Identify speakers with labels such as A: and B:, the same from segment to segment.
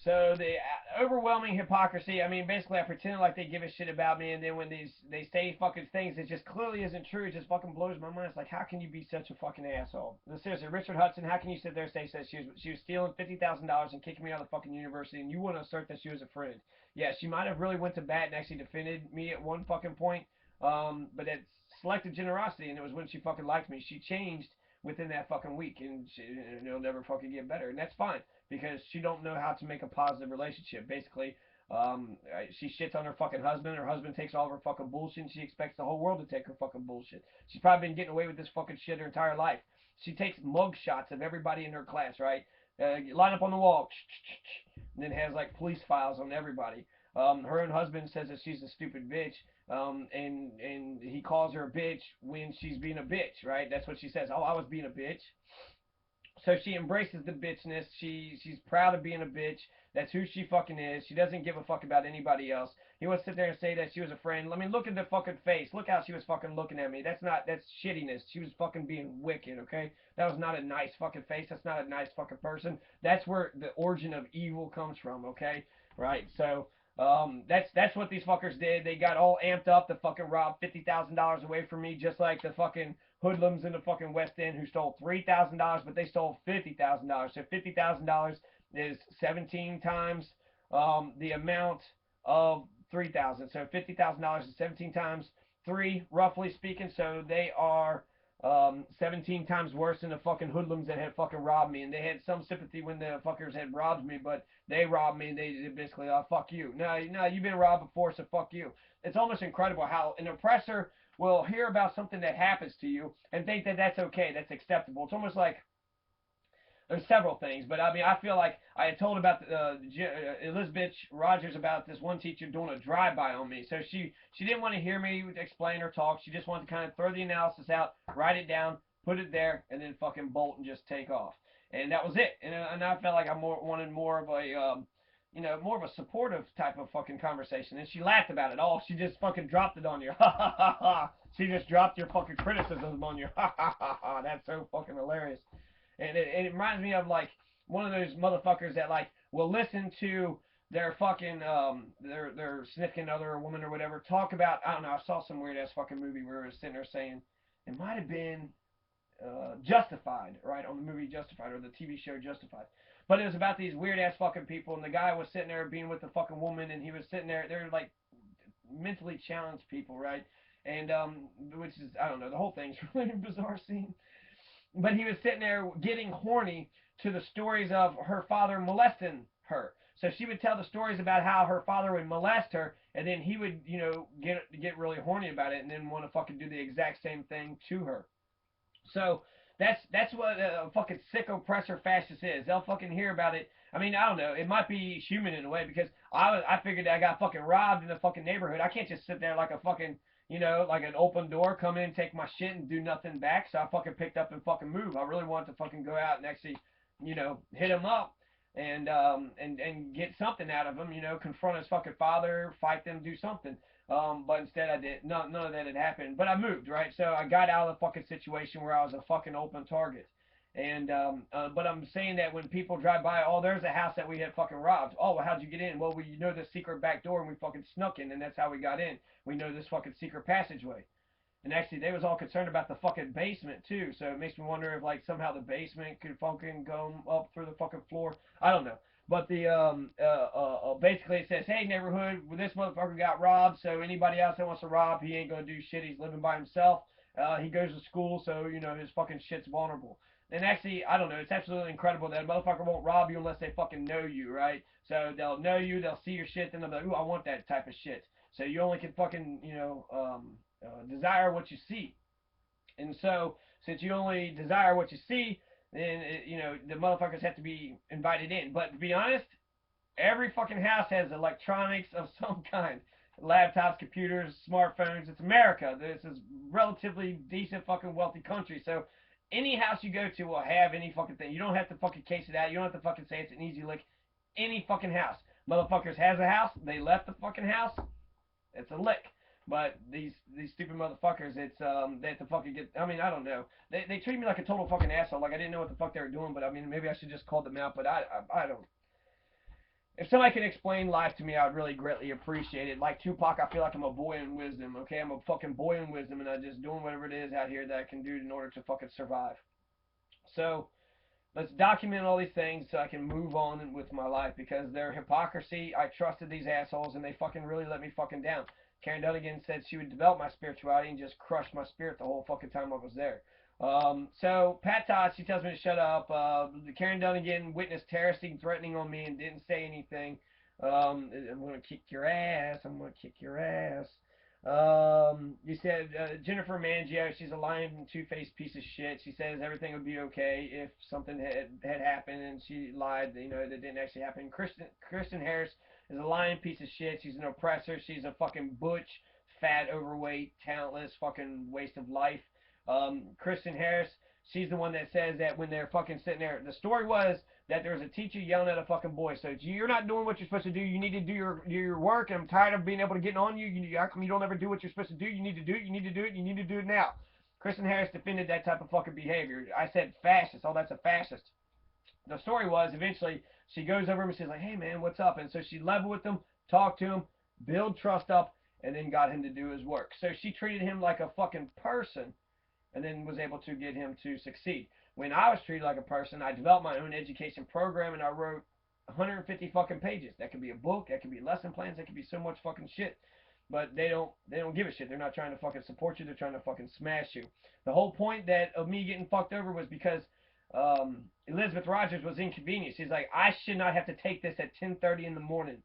A: So the overwhelming hypocrisy. I mean, basically, I pretend like they give a shit about me, and then when they say fucking things that just clearly isn't true, it just fucking blows my mind. It's like, how can you be such a fucking asshole? No, seriously, Richard Hudson, how can you sit there and say that she was stealing $50,000 and kicking me out of the fucking university, and you want to assert that she was a friend? Yeah, she might have really went to bat and actually defended me at one fucking point, but that's selective generosity, and it was when she fucking liked me. She changed within that fucking week, and it'll never fucking get better, and that's fine because she don't know how to make a positive relationship. Basically, she shits on her fucking husband. Her husband takes all of her fucking bullshit, and she expects the whole world to take her fucking bullshit. She's probably been getting away with this fucking shit her entire life. She takes mug shots of everybody in her class, right? Line up on the wall, and then has like police files on everybody. Her own husband says that she's a stupid bitch, and he calls her a bitch when she's being a bitch, right? That's what she says. Oh, I was being a bitch. So she embraces the bitchness. She's proud of being a bitch. That's who she fucking is. She doesn't give a fuck about anybody else. He wants to sit there and say that she was a friend. I mean, look at the fucking face. Look how she was fucking looking at me. That's shittiness. She was fucking being wicked, okay? That was not a nice fucking face. That's not a nice fucking person. That's where the origin of evil comes from, okay? Right. So that's what these fuckers did. They got all amped up to fucking rob $50,000 away from me, just like the fucking hoodlums in the fucking West End who stole $3,000, but they stole $50,000. So $50,000 is 17 times the amount of 3,000. So $50,000 is 17 times three, roughly speaking. So they are 17 times worse than the fucking hoodlums that had fucking robbed me. And they had some sympathy when the fuckers had robbed me, but they robbed me. And they basically, fuck you. No, no, you've been robbed before, so fuck you. It's almost incredible how an oppressor will hear about something that happens to you and think that that's okay, that's acceptable. It's almost like there's several things, but I mean, I feel like I had told about Elizabeth Rogers about this one teacher doing a drive-by on me. So she didn't want to hear me explain or talk. She just wanted to kind of throw the analysis out, write it down, put it there, and then fucking bolt and just take off. And that was it. And I felt like I wanted more of a more of a supportive type of fucking conversation. And she laughed about it all. She just fucking dropped it on you. Ha ha ha ha. She just dropped your fucking criticism on you. Ha ha ha ha. That's so fucking hilarious. And it reminds me of like one of those motherfuckers that like will listen to their fucking their significant other or woman or whatever talk about, I don't know, I saw some weird ass fucking movie where it was sitting there saying it might have been Justified, right, on the movie Justified or the TV show Justified. But it was about these weird ass fucking people, and the guy was sitting there being with the fucking woman, and he was sitting there. They're like mentally challenged people, right? And which is, I don't know, the whole thing's really a bizarre scene. But he was sitting there getting horny to the stories of her father molesting her. So she would tell the stories about how her father would molest her, and then he would, get really horny about it, and then want to fucking do the exact same thing to her. So that's what a fucking sick oppressor fascist is. They'll fucking hear about it. I mean, I don't know. It might be human in a way because I figured I got fucking robbed in the fucking neighborhood. I can't just sit there like a fucking like an open door, come in, take my shit, and do nothing back. So I fucking picked up and fucking moved. I really wanted to fucking go out and actually, hit him up and get something out of him. Confront his fucking father, fight them, do something. But instead I did none of that had happened. But I moved, right? So I got out of the fucking situation where I was a fucking open target. And but I'm saying that when people drive by, oh, there's a house that we had fucking robbed. Oh, well, how'd you get in? Well, we know the secret back door, and we fucking snuck in, and that's how we got in. We know this fucking secret passageway. And actually, they was all concerned about the fucking basement too. So it makes me wonder if like somehow the basement could fucking go up through the fucking floor. I don't know. But the basically it says, hey neighborhood, this motherfucker got robbed. So anybody else that wants to rob, he ain't gonna do shit. He's living by himself. He goes to school, so his fucking shit's vulnerable. And actually, I don't know. It's absolutely incredible that a motherfucker won't rob you unless they fucking know you, right? So they'll know you, they'll see your shit, then they'll be like, ooh, I want that type of shit. So you only can fucking desire what you see. And so, since you only desire what you see, then the motherfuckers have to be invited in. But to be honest, every fucking house has electronics of some kind, laptops, computers, smartphones. It's America. This is relatively decent fucking wealthy country. So any house you go to will have any fucking thing. You don't have to fucking case it out. You don't have to fucking say it's an easy lick. Any fucking house. Motherfuckers has a house. They left the fucking house. It's a lick. But these stupid motherfuckers, it's they have to fucking get. I mean, I don't know. They treat me like a total fucking asshole. Like I didn't know what the fuck they were doing. But I mean, maybe I should just call them out. But I don't. If somebody can explain life to me, I would really greatly appreciate it. Like Tupac, I feel like I'm a boy in wisdom. Okay, I'm a fucking boy in wisdom, and I'm just doing whatever it is out here that I can do in order to fucking survive. So let's document all these things so I can move on with my life because their hypocrisy. I trusted these assholes, and they fucking really let me fucking down. Karen Dunnigan said she would develop my spirituality and just crush my spirit the whole fucking time I was there. So Pat Todd, she tells me to shut up. Karen Dunnigan witnessed terroristic threatening on me and didn't say anything. I'm gonna kick your ass. I'm gonna kick your ass. You said Jennifer Mangio, she's a lying, two-faced piece of shit. She says everything would be okay if something had happened, and she lied. You know that didn't actually happen. Kristen Harris is a lying piece of shit. She's an oppressor. She's a fucking butch, fat, overweight, talentless, fucking waste of life. Kristen Harris, she's the one that says that when they're fucking sitting there. The story was that there was a teacher yelling at a fucking boy. So you're not doing what you're supposed to do. You need to do your work. And I'm tired of being able to get on you. How come you don't ever do what you're supposed to do? You need to do it. You need to do it. You need to do it now. Kristen Harris defended that type of fucking behavior. I said fascist. Oh, that's a fascist. The story was eventually she goes over him and she's like, "Hey man, what's up?" And so she leveled with him, talked to him, build trust up, and then got him to do his work. So she treated him like a fucking person and then was able to get him to succeed. When I was treated like a person, I developed my own education program and I wrote 150 fucking pages. That could be a book, that could be lesson plans, that could be so much fucking shit. But they don't give a shit. They're not trying to fucking support you. They're trying to fucking smash you. The whole point that of me getting fucked over was because Elizabeth Rogers was inconvenienced. She's like, I should not have to take this at 10:30 in the morning.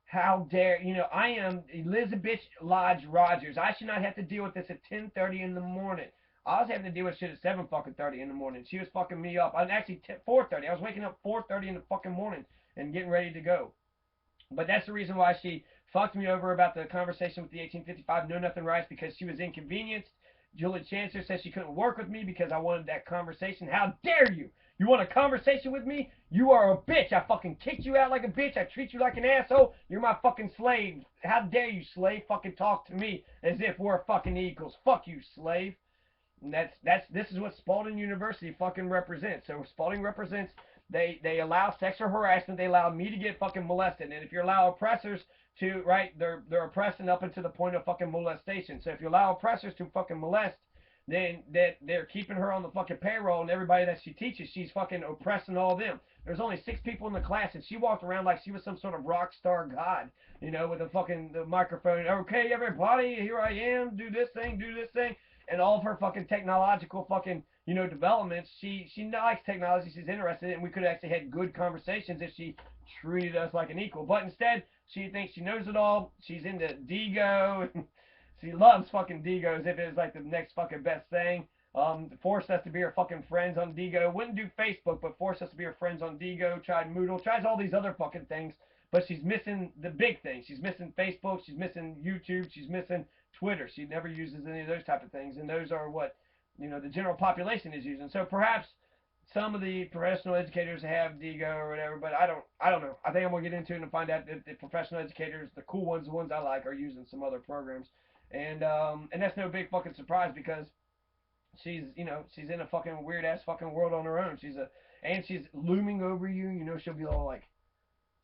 A: How dare I am Elizabeth Lodge Rogers. I should not have to deal with this at 10:30 in the morning. I was having to deal with shit at 7 fucking 30 in the morning. She was fucking me up. I'm actually 4:30. I was waking up 4:30 in the fucking morning and getting ready to go. But that's the reason why she fucked me over about the conversation with the 1855 Know Nothing rights because she was inconvenienced. Julie Chancellor says she couldn't work with me because I wanted that conversation. How dare you? You want a conversation with me? You are a bitch. I fucking kicked you out like a bitch. I treat you like an asshole. You're my fucking slave. How dare you, slave? Fucking talk to me as if we're fucking equals. Fuck you, slave. And this is what Spalding University fucking represents. So Spalding represents they allow sexual harassment. They allow me to get fucking molested. And if you allow oppressors to they're oppressing up until the point of fucking molestation. So if you allow oppressors to fucking molest, then that they're keeping her on the fucking payroll and everybody that she teaches, she's fucking oppressing all of them. There's only 6 people in the class and she walked around like she was some sort of rock star god, with a fucking the microphone. Okay, everybody, here I am. Do this thing. Do this thing and all of her fucking technological fucking developments. She likes technology. She's interested in it, and we could have actually had good conversations if she treated us like an equal. But instead, she thinks she knows it all. She's into Digo. She loves fucking Digo as if it was like the next fucking best thing. Forced us to be her fucking friends on Digo. Wouldn't do Facebook, but forced us to be her friends on Digo. Tried Moodle. Tries all these other fucking things. But she's missing the big thing. She's missing Facebook. She's missing YouTube. She's missing Twitter. She never uses any of those type of things, and those are what the general population is using. So perhaps some of the professional educators have Digo or whatever, but I don't know. I think I'm gonna get into it and find out that the professional educators, the cool ones, the ones I like, are using some other programs, and that's no big fucking surprise because she's in a fucking weird ass fucking world on her own. And she's looming over you. She'll be all like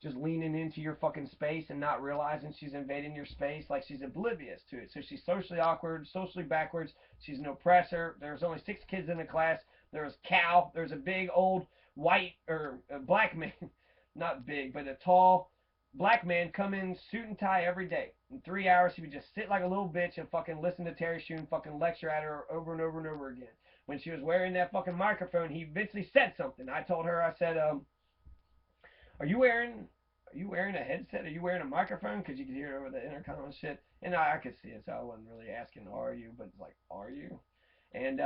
A: just leaning into your fucking space and not realizing she's invading your space, like she's oblivious to it. So she's socially awkward, socially backwards. She's an oppressor. There's only 6 kids in the class. There's Cal. There's a big old white or black man, not big, but a tall black man come in suit and tie every day. In 3 hours, he would just sit like a little bitch and fucking listen to Terry Shoon fucking lecture at her over and over and over again. When she was wearing that fucking microphone, he eventually said something. I told her, I said, are you wearing a headset? Are you wearing a microphone? Because you could hear it over the intercom and shit. And I could see it, so I wasn't really asking, are you? But it's like, are you? And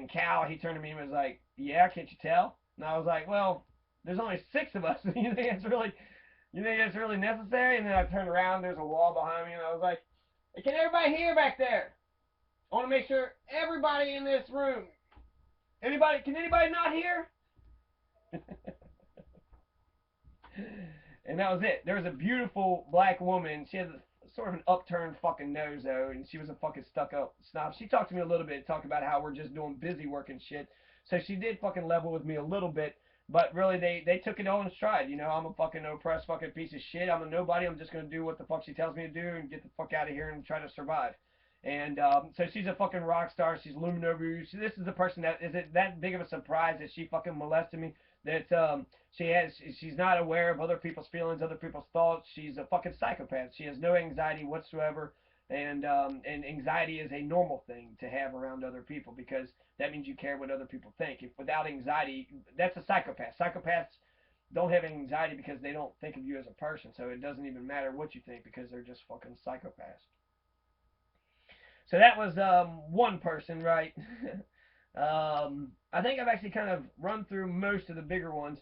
A: Cal, he turned to me and was like, yeah, can't you tell? And I was like, well, there's only 6 of us. You think it's really necessary? And then I turned around, there's a wall behind me, and I was like, hey, can everybody hear back there? I want to make sure everybody in this room. Can anybody not hear? And that was it. There was a beautiful black woman. She had sort of an upturned fucking nose though, and she was a fucking stuck up snob. She talked to me a little bit, talked about how we're just doing busy work and shit. So she did fucking level with me a little bit. But really, they took it all in stride. I'm a fucking oppressed fucking piece of shit. I'm a nobody. I'm just gonna do what the fuck she tells me to do and get the fuck out of here and try to survive. And so she's a fucking rock star. She's looming over you. This is the person that is it that big of a surprise that she fucking molested me. That she's not aware of other people's feelings, other people's thoughts. She's a fucking psychopath. She has no anxiety whatsoever. And anxiety is a normal thing to have around other people because that means you care what other people think. If without anxiety, that's a psychopath. Psychopaths don't have anxiety because they don't think of you as a person. So it doesn't even matter what you think because they're just fucking psychopaths. So that was one person, right? I think I've actually kind of run through most of the bigger ones.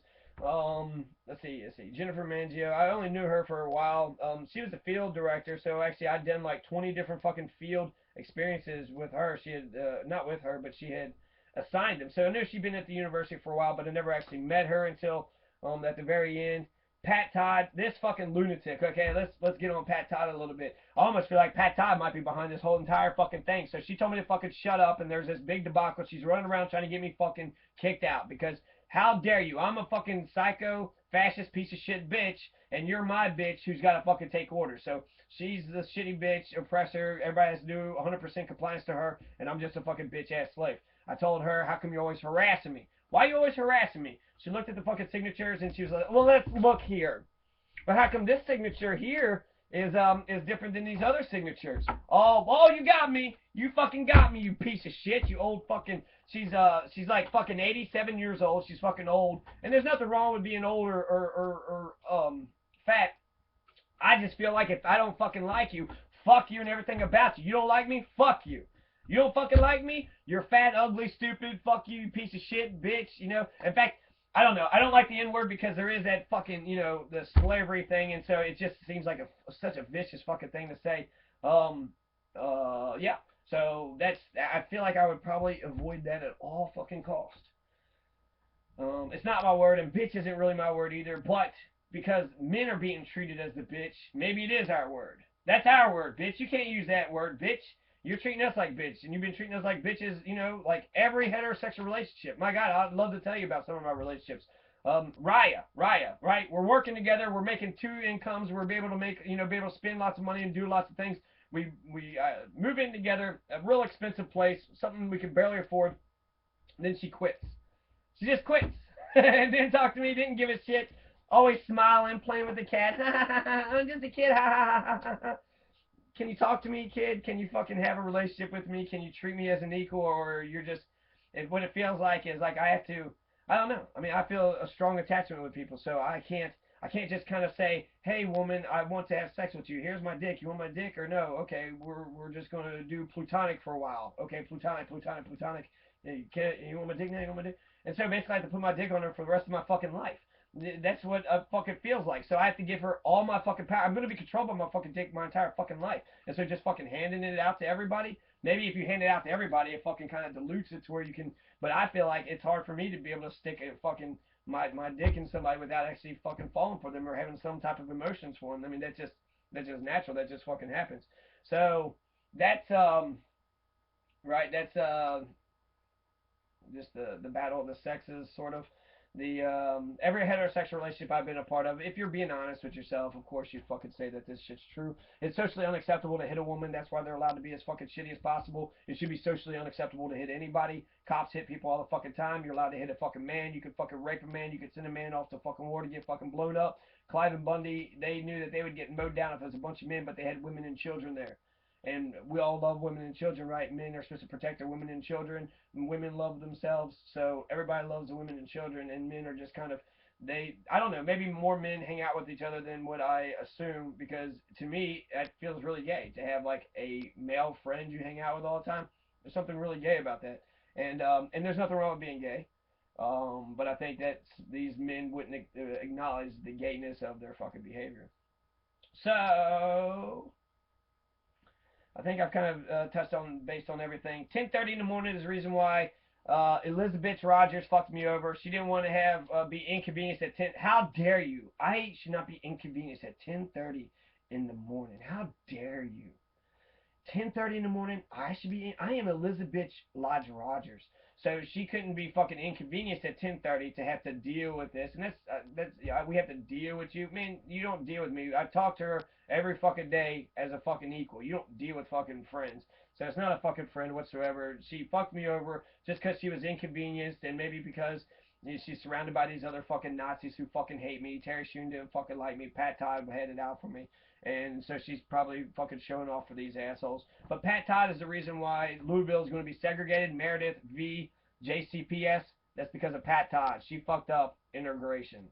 A: Let's see. Jennifer Mangio. I only knew her for a while. She was the field director, so actually I'd done like 20 different fucking field experiences with her. She had not with her, but she had assigned them. So I knew she'd been at the university for a while, but I never actually met her until at the very end. Pat Todd, this fucking lunatic. Okay, let's get on Pat Todd a little bit. I almost feel like Pat Todd might be behind this whole entire fucking thing. So she told me to fucking shut up, and there's this big debacle. She's running around trying to get me fucking kicked out because how dare you? I'm a fucking psycho fascist piece of shit bitch, and you're my bitch who's got to fucking take orders. So she's the shitty bitch oppressor. Everybody has to do 100% compliance to her, and I'm just a fucking bitch ass slave. I told her, how come you're always harassing me? Why are you always harassing me? She looked at the fucking signatures and she was like, well, let's look here. But how come this signature here is different than these other signatures? Oh, you got me. You fucking got me, you piece of shit. You old fucking. She's like fucking 87 years old. She's fucking old, and there's nothing wrong with being old or fat. I just feel like if I don't fucking like you, fuck you and everything about you. You don't like me, fuck you. You don't fucking like me, you're fat, ugly, stupid, fuck you, you piece of shit, bitch, In fact, I don't know. I don't like the N word because there is that fucking, the slavery thing, and so it just seems like such a vicious fucking thing to say. Yeah. So I feel like I would probably avoid that at all fucking cost. It's not my word, and bitch isn't really my word either, but because men are being treated as the bitch, maybe it is our word. That's our word, bitch. You can't use that word, bitch. You're treating us like bitch, and you've been treating us like bitches, like every heterosexual relationship. My God, I'd love to tell you about some of my relationships. Raya, right? We're working together. We're making two incomes. We're able to make, be able to spend lots of money and do lots of things. We move in together, a real expensive place, something we could barely afford. And then she quits. She just quits and didn't talk to me, didn't give a shit. Always smiling, playing with the cat. I'm just a kid. Can you talk to me, kid? Can you fucking have a relationship with me? Can you treat me as an equal, or you're just? What it feels like is like I have to. I don't know. I mean, I feel a strong attachment with people, so I can't. I can't just kind of say, "Hey, woman, I want to have sex with you. Here's my dick. You want my dick or no? Okay, we're just gonna do plutonic for a while. Okay, plutonic. You want my dick now? You want my dick? And so basically, I have to put my dick on her for the rest of my fucking life. That's what a fucking feels like. So I have to give her all my fucking power. I'm gonna be controlled by my fucking dick my entire fucking life. And so just fucking handing it out to everybody. Maybe if you hand it out to everybody, it fucking kind of dilutes it to where you can. But I feel like it's hard for me to be able to stick a fucking my dick in somebody without actually fucking falling for them or having some type of emotions for them. I mean, that's just natural. That just fucking happens. So that's right. That's just the battle of the sexes, sort of. The every heterosexual relationship I've been a part of, if you're being honest with yourself, of course you fucking say that this shit's true. It's socially unacceptable to hit a woman. That's why they're allowed to be as fucking shitty as possible. It should be socially unacceptable to hit anybody. Cops hit people all the fucking time. You're allowed to hit a fucking man. You could fucking rape a man. You could send a man off to fucking war to get fucking blown up. Clive and Bundy, they knew that they would get mowed down if there was a bunch of men, but they had women and children there. And we all love women and children, right? Men are supposed to protect their women and children. And women love themselves, so everybody loves the women and children. And men are just kind of I don't know, maybe more men hang out with each other than what I assume, because to me it feels really gay to have like a male friend you hang out with all the time. There's something really gay about that, and there's nothing wrong with being gay. But I think that these men wouldn't acknowledge the gayness of their fucking behavior. So I think I've kind of touched on based on everything. 10:30 in the morning is the reason why Elizabeth Rogers fucked me over. She didn't want to have be inconvenienced at 10. How dare you? I should not be inconvenienced at 10:30 in the morning. How dare you? 10:30 in the morning. I should be. I am Elizabeth Lodge Rogers. So she couldn't be fucking inconvenienced at 10:30 to have to deal with this, and that's yeah, we have to deal with you, man. You don't deal with me. I talk to her every fucking day as a fucking equal. You don't deal with fucking friends. So it's not a fucking friend whatsoever. She fucked me over just because she was inconvenienced, and maybe because she's surrounded by these other fucking Nazis who fucking hate me. Terry Schoon didn't fucking like me. Pat Todd had it out for me. And so she's probably fucking showing off for these assholes. But Pat Todd is the reason why Louisville is going to be segregated. Meredith v. JCPS. That's because of Pat Todd. She fucked up integration.